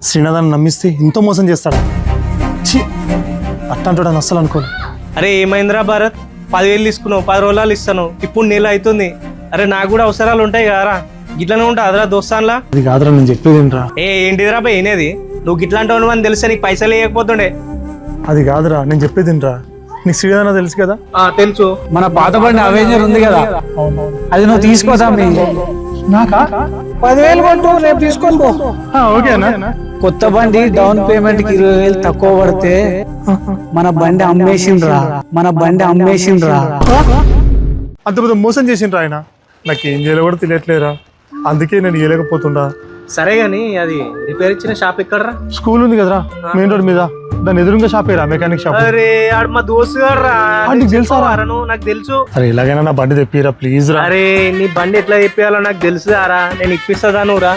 శ్రీనాథాన్ని నమ్మిస్తే ఇంతో మోసం చేస్తాడా? ఛీ, అట్టంటాడు అని అస్సలు అనుకోను. అరే ఏమైందిరా భారత్, 10,000 తీసుకున్నావు, 10 రోజులు ఇస్తాను, ఇప్పుడు నెల అవుతుంది. అరే నాకు కూడా అవసరాలు ఉంటాయి కదరా, గిట్లనే ఉంటా అదరా దోస్తాన్లా. అది కాదురా నేను చెప్పేది ఏంట్రా. ఏంటిదిరా బా ఏనేది, నువ్వు గిట్లాంటి అని తెలిసే నీకు పైసలు వేయకపోతుండే. అది కాదురా నేను చెప్పేది ఏంట్రా. నీకు శ్రీనాథ తెలుసు కదా? తెలుసు. మన పాత బండి అవెంజర్ ఉంది కదా, అది నువ్వు తీసుకోదా? నాకా? 10,000 కొట్టు, రేపు తీసుకొని పో. ఓకేనా? కొత్త బండి డౌన్ పేమెంట్ కి 20,000 తక్కువ పడితే మన బండి అమ్మేసిండ్రా, మన బండి అమ్మేసిండ్రా. అంత పెద్ద మోసం చేసిండ్రా ఆయన. నాకేం చేయాలో కూడా తెలియట్లేరా, అందుకే నేను ఇవ్వలేకపోతుండా. సరే గాని అది రిపేర్ ఇచ్చిన షాప్ ఎక్కడరా? స్కూల్ ఉంది కదరా మెయిన్ రోడ్ మీద, దాని ఎదురుగా షాప్ ఏరా, మెకానిక్ షాప్. అరే ఆడు మా దోస్తు గారు నాకు తెలుసు. అరే ఇలాగైనా నా బండి తెప్పిరా ప్లీజ్ రా. అరే నీ బండి ఎట్లా తెప్పియాలో నాకు తెలుసు రా, నేను ఇప్పిస్తా నువ్వు రా.